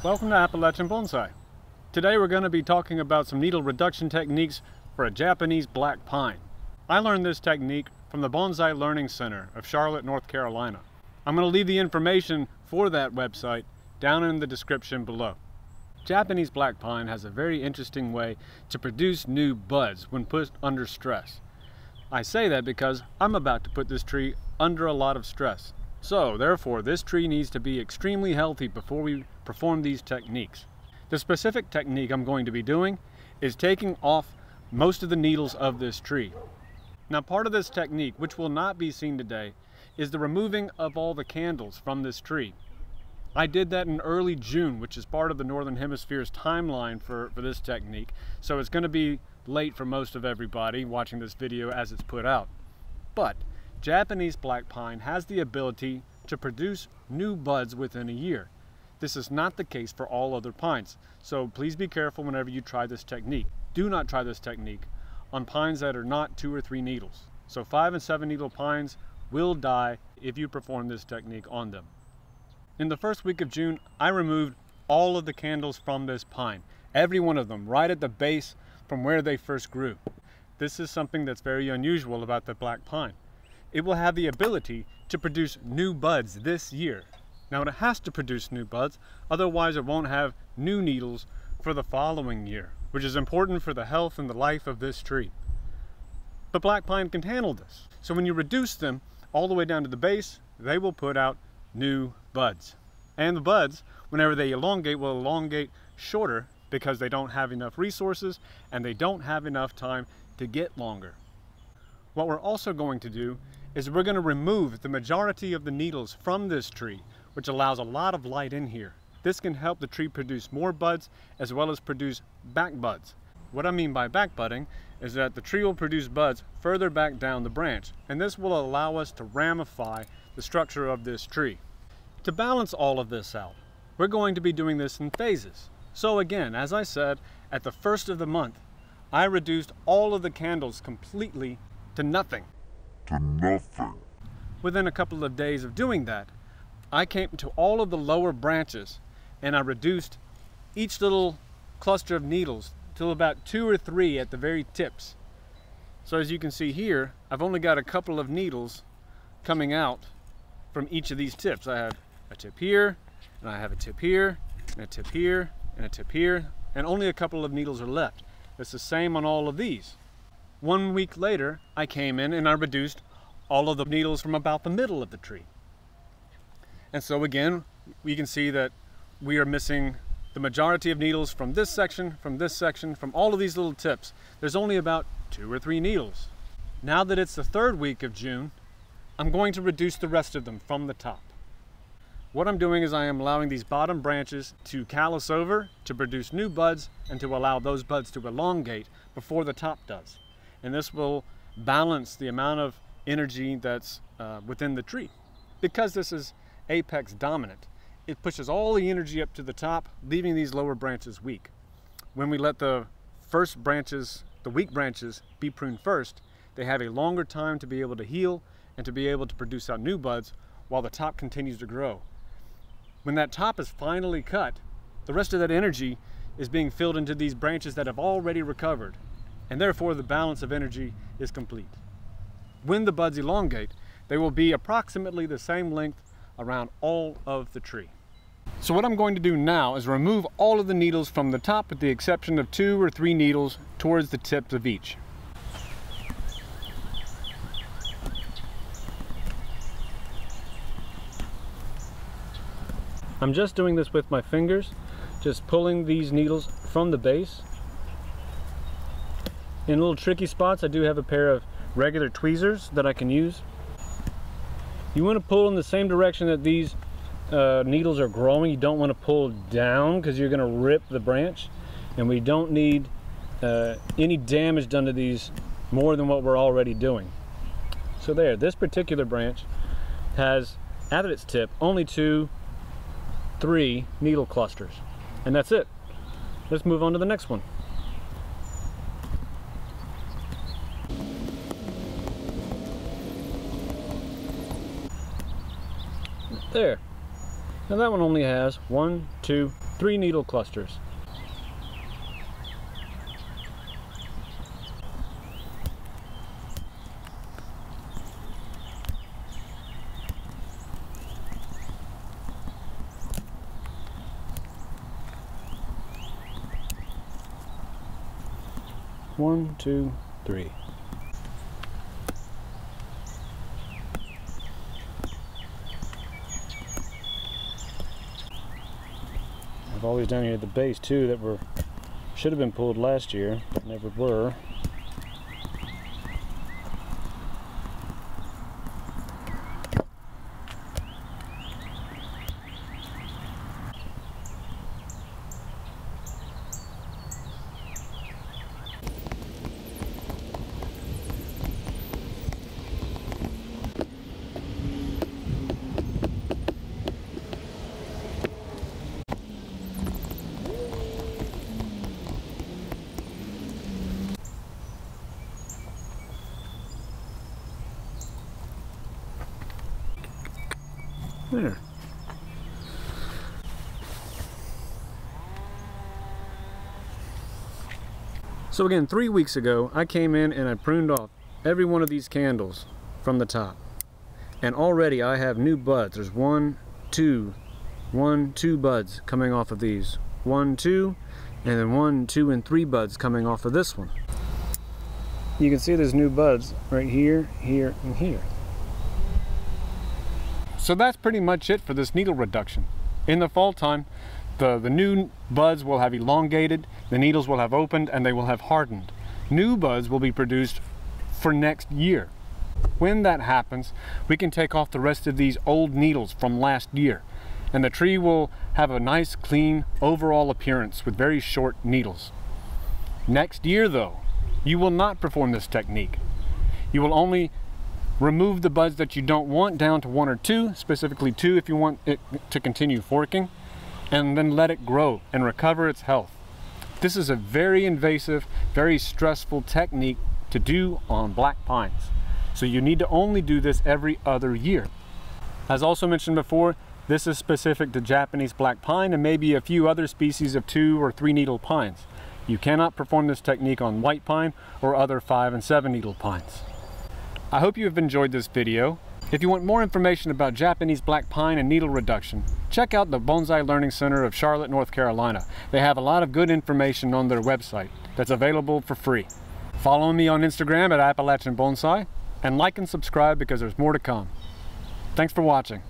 Welcome to Appalachian Bonsai. Today we're going to be talking about some needle reduction techniques for a Japanese black pine. I learned this technique from the Bonsai Learning Center of Charlotte, North Carolina. I'm going to leave the information for that website down in the description below. Japanese black pine has a very interesting way to produce new buds when put under stress. I say that because I'm about to put this tree under a lot of stress. So therefore this tree needs to be extremely healthy before we perform these techniques. The specific technique I'm going to be doing is taking off most of the needles of this tree. Now part of this technique, which will not be seen today, is the removing of all the candles from this tree. I did that in early June, which is part of the Northern Hemisphere's timeline for this technique, so it's going to be late for most of everybody watching this video as it's put out. But Japanese black pine has the ability to produce new buds within a year. This is not the case for all other pines, so please be careful whenever you try this technique. Do not try this technique on pines that are not 2 or 3 needles. So 5 and 7 needle pines will die if you perform this technique on them. In the first week of June, I removed all of the candles from this pine, every one of them, right at the base from where they first grew. This is something that's very unusual about the black pine. It will have the ability to produce new buds this year. Now it has to produce new buds, otherwise it won't have new needles for the following year, which is important for the health and the life of this tree. But black pine can handle this. So when you reduce them all the way down to the base, they will put out new buds. And the buds, whenever they elongate, will elongate shorter because they don't have enough resources and they don't have enough time to get longer. What we're also going to do is we're going to remove the majority of the needles from this tree, which allows a lot of light in here. This can help the tree produce more buds as well as produce back buds. What I mean by back budding is that the tree will produce buds further back down the branch, and this will allow us to ramify the structure of this tree. To balance all of this out, we're going to be doing this in phases. So again, as I said, at the first of the month, I reduced all of the candles completely to nothing. Within a couple of days of doing that, I came to all of the lower branches and I reduced each little cluster of needles to about 2 or 3 at the very tips. So as you can see here, I've only got a couple of needles coming out from each of these tips. I have a tip here, and I have a tip here, and a tip here, and a tip here, and only a couple of needles are left. It's the same on all of these. 1 week later, I came in and I reduced all of the needles from about the middle of the tree. And so again, we can see that we are missing the majority of needles from this section, from all of these little tips. There's only about 2 or 3 needles. Now that it's the 3rd week of June, I'm going to reduce the rest of them from the top. What I'm doing is I am allowing these bottom branches to callus over, to produce new buds, and to allow those buds to elongate before the top does. And this will balance the amount of energy that's within the tree. Because this is apex dominant, it pushes all the energy up to the top, leaving these lower branches weak. When we let the first branches, the weak branches, be pruned first, they have a longer time to be able to heal and to be able to produce out new buds while the top continues to grow. When that top is finally cut, the rest of that energy is being filled into these branches that have already recovered, and therefore the balance of energy is complete. When the buds elongate, they will be approximately the same length around all of the tree. So what I'm going to do now is remove all of the needles from the top with the exception of 2 or 3 needles towards the tips of each. I'm just doing this with my fingers, just pulling these needles from the base. In little tricky spots, I do have a pair of regular tweezers that I can use. You want to pull in the same direction that these needles are growing. You don't want to pull down because you're going to rip the branch, and we don't need any damage done to these more than what we're already doing. So there, this particular branch has at its tip only 2, 3 needle clusters, and that's it. Let's move on to the next one. There. Now that one only has 1, 2, 3 needle clusters. One, two, three. I've always down here at the base too that should have been pulled last year, but never were. There. So again, 3 weeks ago, I came in and I pruned off every one of these candles from the top. And already I have new buds. There's 1, 2 buds coming off of these. 1, 2, and then 1, 2, and 3 buds coming off of this one. You can see there's new buds right here, here, and here. So that's pretty much it for this needle reduction. In the fall time, the new buds will have elongated, the needles will have opened, and they will have hardened. New buds will be produced for next year. When that happens, we can take off the rest of these old needles from last year, and the tree will have a nice, clean, overall appearance with very short needles. Next year, though, you will not perform this technique. You will only remove the buds that you don't want down to 1 or 2, specifically 2 if you want it to continue forking, and then let it grow and recover its health. This is a very invasive, very stressful technique to do on black pines. So you need to only do this every other year. As also mentioned before, this is specific to Japanese black pine and maybe a few other species of 2 or 3 needle pines. You cannot perform this technique on white pine or other 5 and 7 needle pines. I hope you have enjoyed this video. If you want more information about Japanese black pine and needle reduction, check out the Bonsai Learning Center of Charlotte, North Carolina. They have a lot of good information on their website that's available for free. Follow me on Instagram at Appalachian Bonsai, and like and subscribe because there's more to come. Thanks for watching.